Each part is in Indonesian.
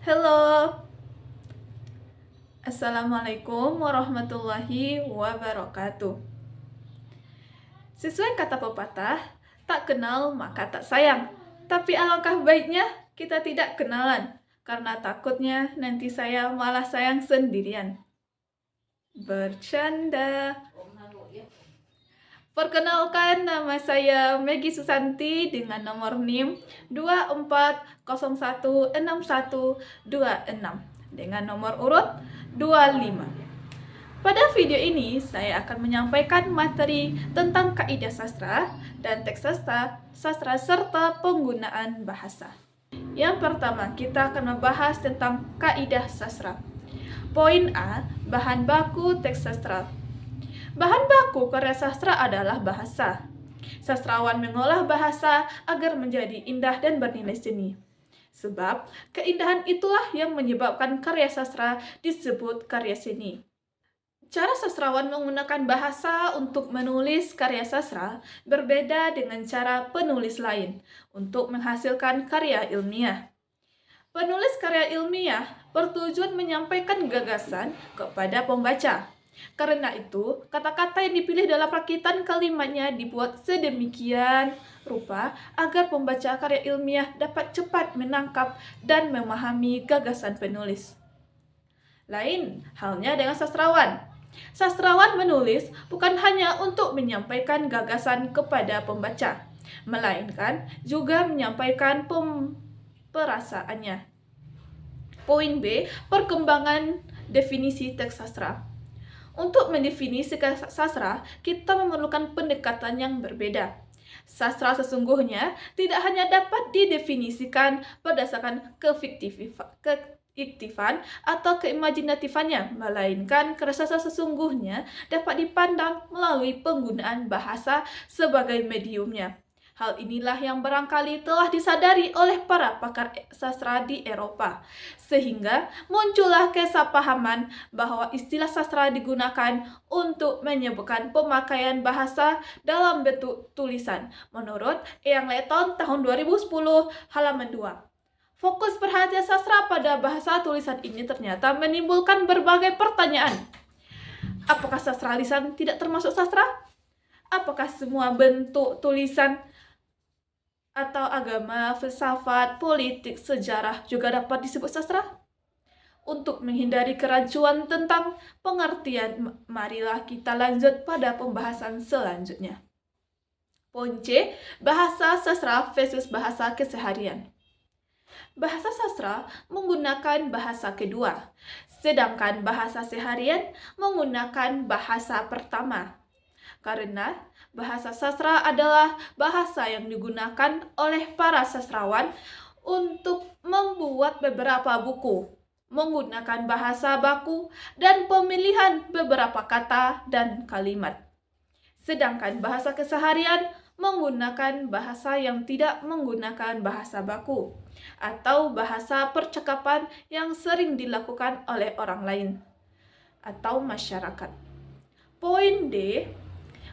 Halo, Assalamualaikum warahmatullahi wabarakatuh. Sesuai kata pepatah, tak kenal maka tak sayang. Tapi alangkah baiknya kita tidak kenalan, karena takutnya nanti saya malah sayang sendirian. Bercanda. Perkenalkan, nama saya Meggy Susanti dengan nomor NIM 24016126 dengan nomor urut 25. Pada video ini, saya akan menyampaikan materi tentang kaidah sastra dan teks sastra serta penggunaan bahasa. Yang pertama, kita akan membahas tentang kaidah sastra. Poin A, bahan baku teks sastra. Bahan baku karya sastra adalah bahasa. Sastrawan mengolah bahasa agar menjadi indah dan bernilai seni. Sebab keindahan itulah yang menyebabkan karya sastra disebut karya seni. Cara sastrawan menggunakan bahasa untuk menulis karya sastra berbeda dengan cara penulis lain untuk menghasilkan karya ilmiah. Penulis karya ilmiah bertujuan menyampaikan gagasan kepada pembaca. Karena itu, kata-kata yang dipilih dalam rakitan kalimatnya dibuat sedemikian rupa agar pembaca karya ilmiah dapat cepat menangkap dan memahami gagasan penulis. Lain halnya dengan sastrawan. Sastrawan menulis bukan hanya untuk menyampaikan gagasan kepada pembaca, melainkan juga menyampaikan perasaannya. Poin B, perkembangan definisi teks sastra. Untuk mendefinisikan sastra, kita memerlukan pendekatan yang berbeda. Sastra sesungguhnya tidak hanya dapat didefinisikan berdasarkan kefiktifan atau keimajinatifannya, melainkan karya sastra sesungguhnya dapat dipandang melalui penggunaan bahasa sebagai mediumnya. Hal inilah yang barangkali telah disadari oleh para pakar sastra di Eropa, sehingga muncullah kesalahpahaman bahwa istilah sastra digunakan untuk menyebutkan pemakaian bahasa dalam bentuk tulisan, menurut Eyang Letton tahun 2010 halaman 2. Fokus perhatian sastra pada bahasa tulisan ini ternyata menimbulkan berbagai pertanyaan. Apakah sastra lisan tidak termasuk sastra? Apakah semua bentuk tulisan atau agama, filsafat, politik, sejarah juga dapat disebut sastra? Untuk menghindari kerancuan tentang pengertian, marilah kita lanjut pada pembahasan selanjutnya. Poin C, bahasa sastra versus bahasa keseharian. Bahasa sastra menggunakan bahasa kedua, sedangkan bahasa seharian menggunakan bahasa pertama. Karena bahasa sastra adalah bahasa yang digunakan oleh para sastrawan untuk membuat beberapa buku, menggunakan bahasa baku, dan pemilihan beberapa kata dan kalimat. Sedangkan bahasa keseharian menggunakan bahasa yang tidak menggunakan bahasa baku, atau bahasa percakapan yang sering dilakukan oleh orang lain atau masyarakat. Poin D,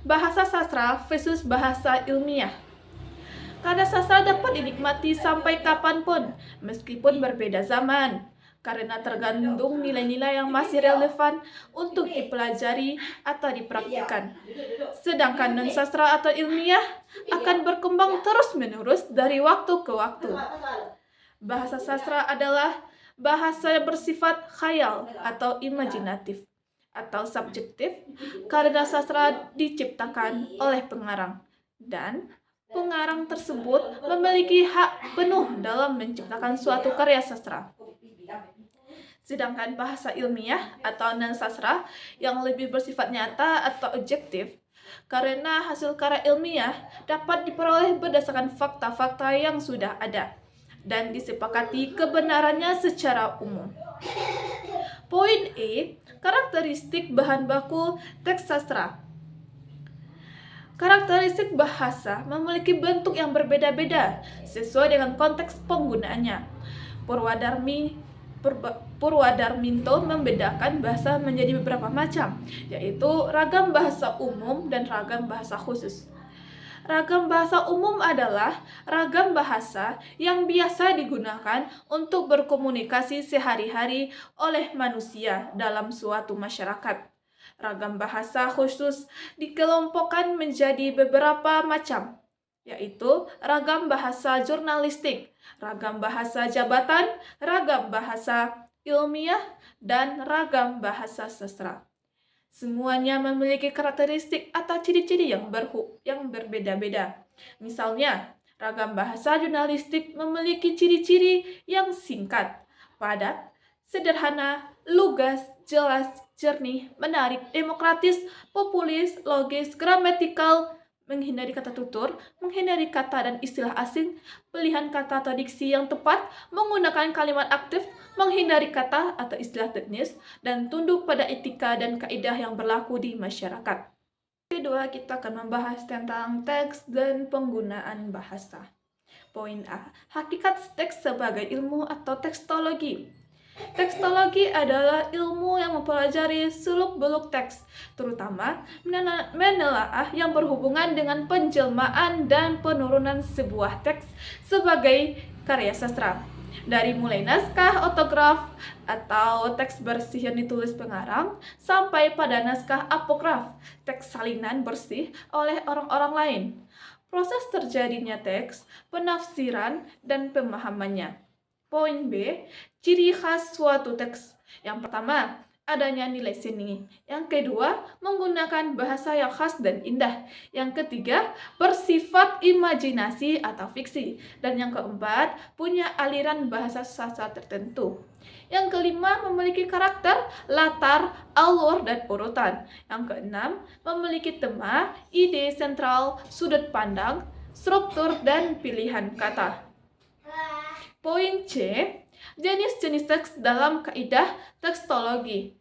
bahasa sastra versus bahasa ilmiah. Karya sastra dapat dinikmati sampai kapanpun, meskipun berbeda zaman, karena tergantung nilai-nilai yang masih relevan untuk dipelajari atau dipraktikkan. Sedangkan non-sastra atau ilmiah akan berkembang terus-menerus dari waktu ke waktu. Bahasa sastra adalah bahasa yang bersifat khayal atau imajinatif atau subjektif, karya sastra diciptakan oleh pengarang, dan pengarang tersebut memiliki hak penuh dalam menciptakan suatu karya sastra. Sedangkan bahasa ilmiah atau non-sastra yang lebih bersifat nyata atau objektif, karena hasil karya ilmiah dapat diperoleh berdasarkan fakta-fakta yang sudah ada dan disepakati kebenarannya secara umum. Poin E, karakteristik bahan baku teks sastra. Karakteristik bahasa memiliki bentuk yang berbeda-beda sesuai dengan konteks penggunaannya. Purwadarminto membedakan bahasa menjadi beberapa macam, yaitu ragam bahasa umum dan ragam bahasa khusus. Ragam bahasa umum adalah ragam bahasa yang biasa digunakan untuk berkomunikasi sehari-hari oleh manusia dalam suatu masyarakat. Ragam bahasa khusus dikelompokkan menjadi beberapa macam, yaitu ragam bahasa jurnalistik, ragam bahasa jabatan, ragam bahasa ilmiah, dan ragam bahasa sastra. Semuanya memiliki karakteristik atau ciri-ciri yang berbeda-beda. Misalnya, ragam bahasa jurnalistik memiliki ciri-ciri yang singkat, padat, sederhana, lugas, jelas, jernih, menarik, demokratis, populis, logis, gramatikal, menghindari kata tutur, menghindari kata dan istilah asing, pilihan kata atau diksi yang tepat, menggunakan kalimat aktif, menghindari kata atau istilah teknis, dan tunduk pada etika dan kaidah yang berlaku di masyarakat. Kedua, kita akan membahas tentang teks dan penggunaan bahasa. Poin A. Hakikat teks sebagai ilmu atau tekstologi. Tekstologi adalah ilmu yang mempelajari seluk-beluk teks, terutama menelaah yang berhubungan dengan penjelmaan dan penurunan sebuah teks sebagai karya sastra. Dari mulai naskah otograf atau teks bersih yang ditulis pengarang, sampai pada naskah apokraf, teks salinan bersih oleh orang-orang lain. Proses terjadinya teks, penafsiran, dan pemahamannya. Poin B, ciri khas suatu teks. Yang pertama, adanya nilai seni. Yang kedua, menggunakan bahasa yang khas dan indah. Yang ketiga, bersifat imajinasi atau fiksi. Dan yang keempat, punya aliran bahasa sastra tertentu. Yang kelima, memiliki karakter, latar, alur, dan urutan. Yang keenam, memiliki tema, ide sentral, sudut pandang, struktur, dan pilihan kata. Poin C, jenis-jenis teks dalam kaidah tekstologi.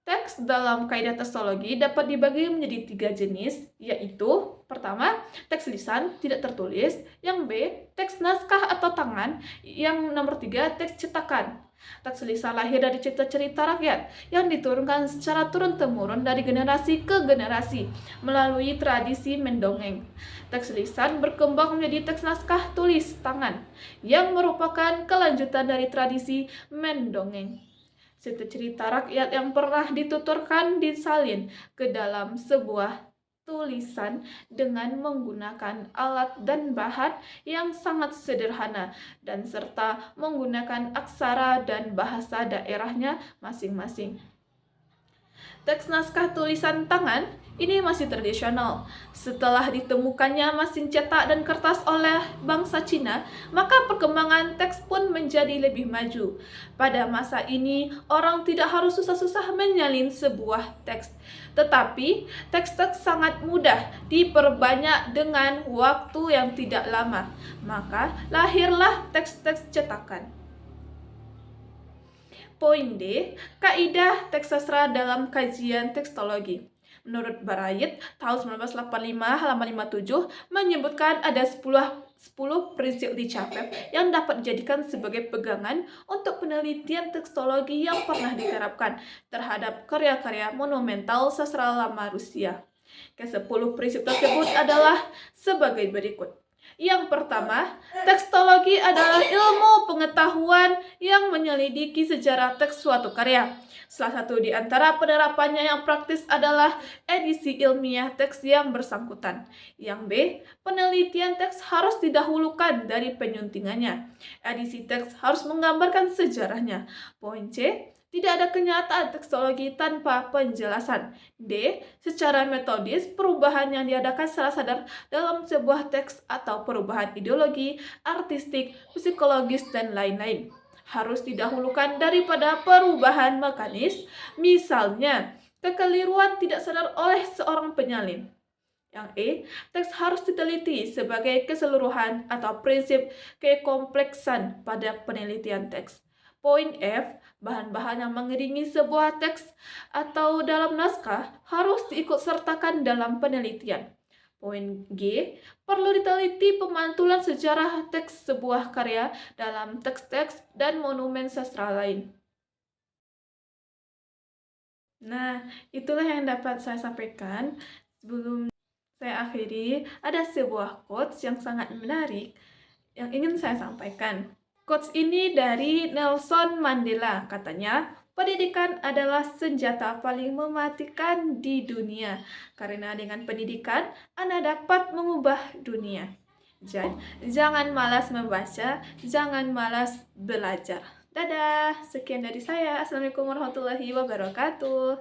Teks dalam kaidah tekstologi dapat dibagi menjadi 3 jenis, yaitu pertama, teks lisan tidak tertulis, yang B, teks naskah atau tangan, yang nomor 3, teks cetakan. Teks lisan lahir dari cerita-cerita rakyat yang diturunkan secara turun-temurun dari generasi ke generasi melalui tradisi mendongeng. Teks lisan berkembang menjadi teks naskah tulis tangan yang merupakan kelanjutan dari tradisi mendongeng. Cerita-cerita rakyat yang pernah dituturkan disalin ke dalam sebuah tulisan dengan menggunakan alat dan bahan yang sangat sederhana dan serta menggunakan aksara dan bahasa daerahnya masing-masing. Teks naskah tulisan tangan ini masih tradisional. Setelah ditemukannya mesin cetak dan kertas oleh bangsa Cina, maka perkembangan teks pun menjadi lebih maju. Pada masa ini, orang tidak harus susah-susah menyalin sebuah teks. Tetapi, teks-teks sangat mudah diperbanyak dengan waktu yang tidak lama. Maka, lahirlah teks-teks cetakan. Poin D, kaidah teks sastra dalam kajian tekstologi. Menurut Barayit, tahun 1985 halaman 57 menyebutkan ada 10 prinsip dicapai yang dapat dijadikan sebagai pegangan untuk penelitian tekstologi yang pernah diterapkan terhadap karya-karya monumental sastra lama Rusia. Ke-10 prinsip tersebut adalah sebagai berikut. Yang pertama, tekstologi adalah ilmu pengetahuan yang menyelidiki sejarah teks suatu karya. Salah satu di antara penerapannya yang praktis adalah edisi ilmiah teks yang bersangkutan. Yang B, penelitian teks harus didahulukan dari penyuntingannya. Edisi teks harus menggambarkan sejarahnya. Poin C, tidak ada kenyataan tekstologi tanpa penjelasan. D, secara metodis, perubahan yang diadakan secara sadar dalam sebuah teks atau perubahan ideologi, artistik, psikologis, dan lain-lain harus didahulukan daripada perubahan mekanis, misalnya kekeliruan tidak sadar oleh seorang penyalin. Yang E, teks harus diteliti sebagai keseluruhan atau prinsip kekompleksan pada penelitian teks. Poin F, bahan-bahan yang mengiringi sebuah teks atau dalam naskah harus diikutsertakan dalam penelitian. Poin G, perlu diteliti pemantulan sejarah teks sebuah karya dalam teks-teks dan monumen sastra lain. Nah, itulah yang dapat saya sampaikan. Sebelum Saya akhiri, ada sebuah quotes yang sangat menarik yang ingin saya sampaikan. Quotes ini dari Nelson Mandela, katanya, pendidikan adalah senjata paling mematikan di dunia, karena dengan pendidikan Anda dapat mengubah dunia. Jadi, jangan malas membaca, jangan malas belajar. Dadah, sekian dari saya. Assalamualaikum warahmatullahi wabarakatuh.